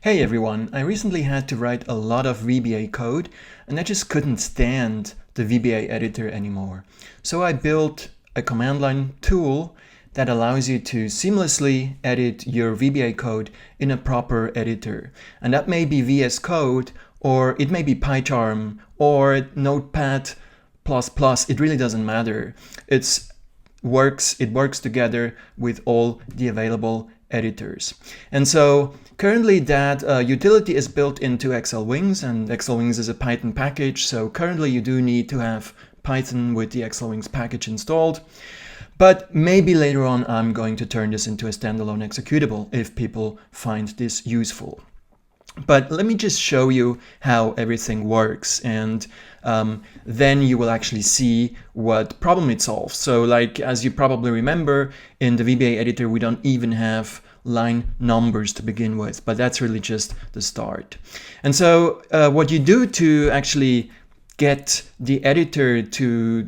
Hey everyone, I recently had to write a lot of VBA code and I just couldn't stand the VBA editor anymore. So I built a command line tool that allows you to seamlessly edit your VBA code in a proper editor. And that may be VS Code, or it may be PyCharm, or Notepad++, it really doesn't matter. It works together with all the available editors. And so currently that utility is built into xlwings, and xlwings is a Python package. So currently you do need to have Python with the xlwings package installed. But maybe later on I'm going to turn this into a standalone executable if people find this useful. But let me just show you how everything works, and then you will actually see what problem it solves. So like, as you probably remember, in the VBA editor we don't even have line numbers to begin with, but that's really just the start. And so what you do to actually get the editor to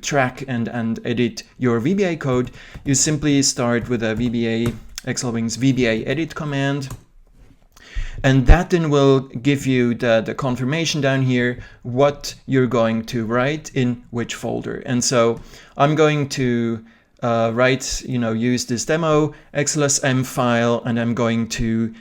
track and edit your VBA code, you simply start with a xlwings VBA edit command. And that then will give you the confirmation down here what you're going to write in which folder. And so I'm going to use this demo xlsm file, and I'm going to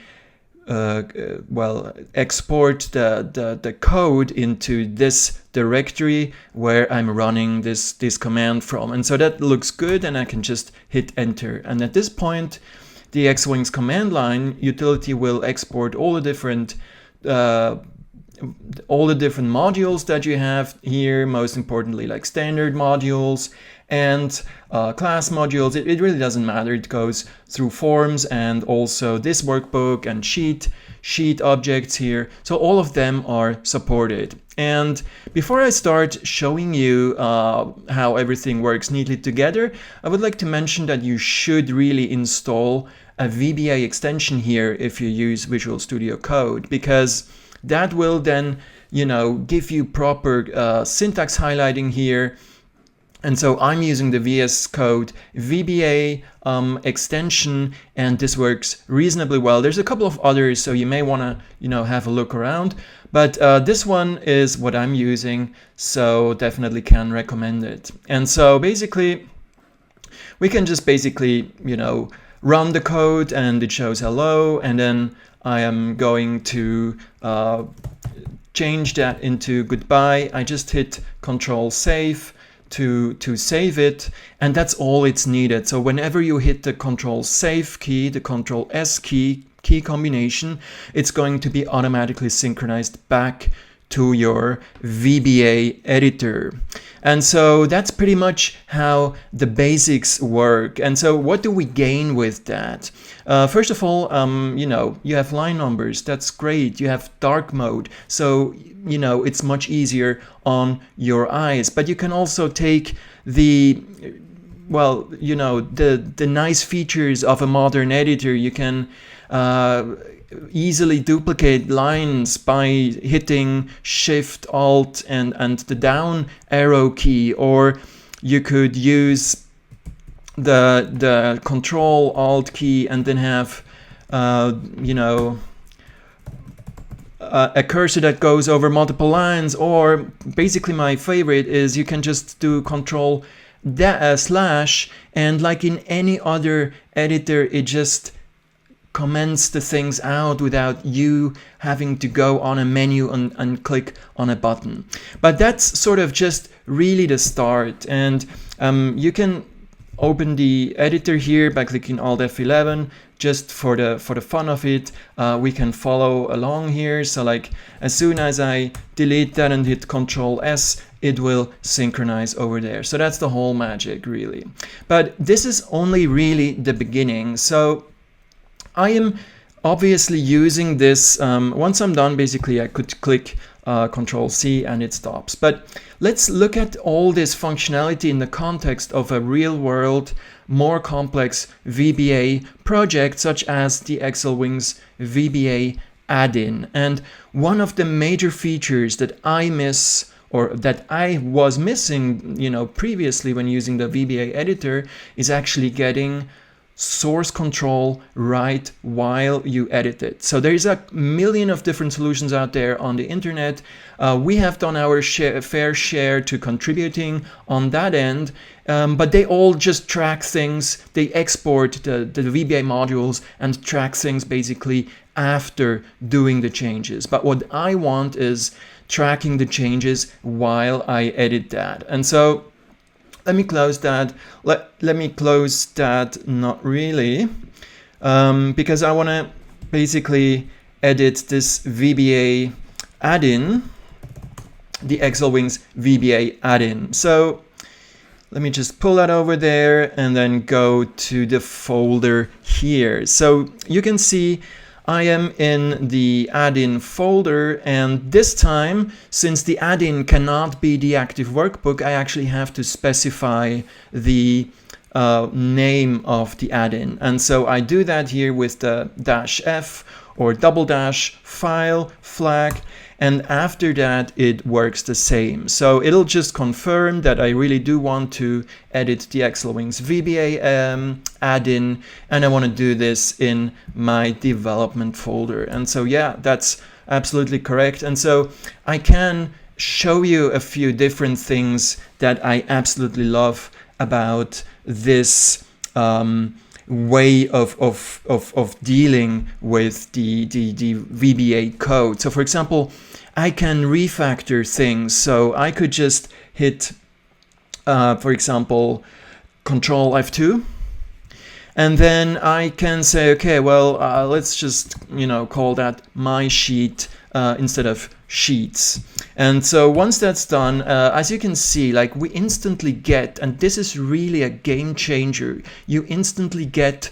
export the code into this directory where I'm running this command from. And so that looks good, and I can just hit enter. And at this point, the xlwings command line utility will export all the different modules that you have here, most importantly like standard modules and class modules. It really doesn't matter. It goes through forms and also this workbook and sheet objects here. So all of them are supported. And before I start showing you how everything works neatly together, I would like to mention that you should really install a VBA extension here if you use Visual Studio Code, because that will then, give you proper syntax highlighting here. And so I'm using the VS Code VBA extension, and this works reasonably well. There's a couple of others, so you may want to, have a look around. But this one is what I'm using, so definitely can recommend it. And so basically, we can just run the code, and it shows hello, and then I am going to change that into goodbye. I just hit Ctrl save to save it, and that's all it's needed. So whenever you hit the Ctrl save key, the Ctrl S key combination, it's going to be automatically synchronized back to your VBA editor. And so that's pretty much how the basics work. And so what do we gain with that? First of all, you have line numbers. That's great. You have dark mode. So, it's much easier on your eyes. But you can also take the nice features of a modern editor. You can easily duplicate lines by hitting Shift, Alt, and the down arrow key, or you could use the Control Alt key and then have a cursor that goes over multiple lines. Or basically my favorite is you can just do Control slash, and like in any other editor, it just comments the things out without you having to go on a menu and click on a button. But that's sort of just really the start. And you can open the editor here by clicking Alt F11 just for the fun of it. We can follow along here. So like, as soon as I delete that and hit Ctrl S, it will synchronize over there. So that's the whole magic, really. But this is only really the beginning. So I am obviously using this. Once I'm done, basically I could click Ctrl C and it stops. But let's look at all this functionality in the context of a real world, more complex VBA project, such as the xlwings VBA add-in. And one of the major features that I miss, or that I was missing, previously when using the VBA editor, is actually getting source control right while you edit it. So there's a million of different solutions out there on the internet. We have done our fair share to contributing on that end, but they all just track things. They export the VBA modules and track things basically after doing the changes. But what I want is tracking the changes while I edit that. And so let me close that. Let me close that, not really, because I want to basically edit this VBA add-in, the xlwings VBA add-in. So let me just pull that over there and then go to the folder here. So you can see I am in the add-in folder, and this time, since the add-in cannot be the active workbook, I actually have to specify the name of the add-in. And so I do that here with the -f or / file flag, and after that it works the same. So it'll just confirm that I really do want to edit the xlwings VBA add-in, and I want to do this in my development folder. And so yeah, that's absolutely correct. And so I can show you a few different things that I absolutely love about this way of dealing with the VBA code. So for example, I can refactor things. So I could just hit, for example, Ctrl F2, and then I can say, okay, well, let's just, call that my sheet instead of sheets. And so once that's done, as you can see, like we instantly get, and this is really a game changer, you instantly get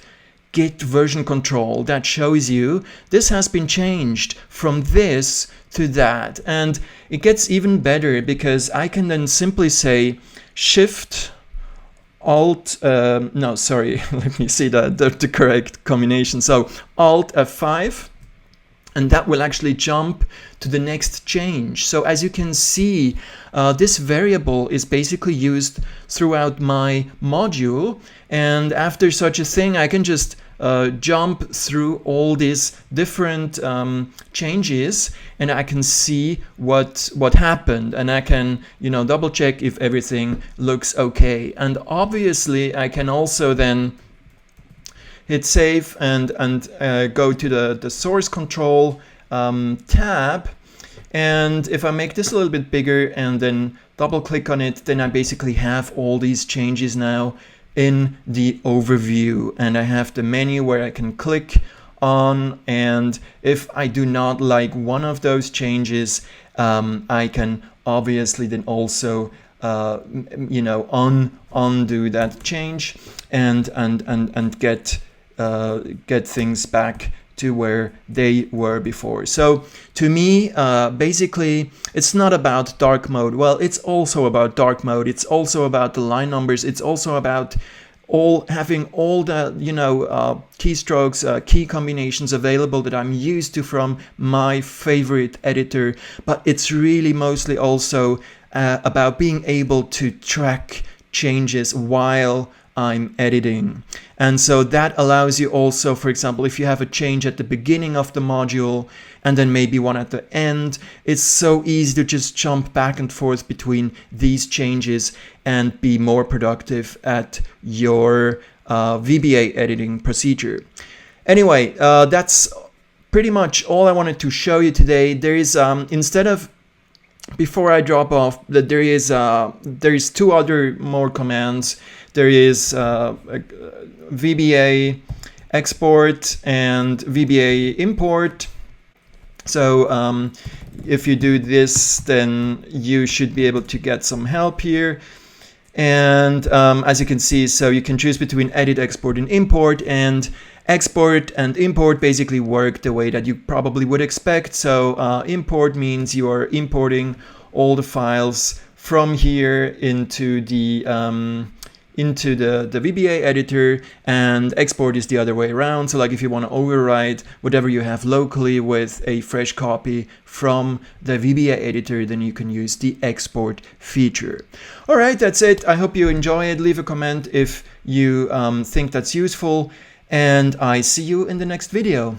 Git version control that shows you this has been changed from this to that. And it gets even better because I can then simply say Shift Alt, no, sorry, let me see the correct combination. So Alt F5, and that will actually jump to the next change. So as you can see, this variable is basically used throughout my module. And after such a thing, I can just jump through all these different changes, and I can see what happened, and I can double check if everything looks okay. And obviously I can also then hit save and go to the source control tab, and if I make this a little bit bigger and then double click on it, then I basically have all these changes now in the overview, and I have the menu where I can click on, and if I do not like one of those changes, I can obviously then also undo that change and get things back to where they were before. So to me, basically, it's not about dark mode. Well, it's also about dark mode. It's also about the line numbers. It's also about having all the keystrokes, key combinations available that I'm used to from my favorite editor. But it's really mostly also about being able to track changes while I'm editing. And so that allows you also, for example, if you have a change at the beginning of the module and then maybe one at the end, it's so easy to just jump back and forth between these changes and be more productive at your VBA editing procedure. Anyway, that's pretty much all I wanted to show you today. There is, before I drop off, that there is two other more commands. There is VBA export and VBA import. So if you do this, then you should be able to get some help here. And as you can see, so you can choose between edit, export, and import. And export and import basically work the way that you probably would expect. So import means you are importing all the files from here into the into the VBA editor, and export is the other way around. So like if you want to override whatever you have locally with a fresh copy from the VBA editor, then you can use the export feature. All right, that's it. I hope you enjoy it. Leave a comment if you think that's useful, and I see you in the next video.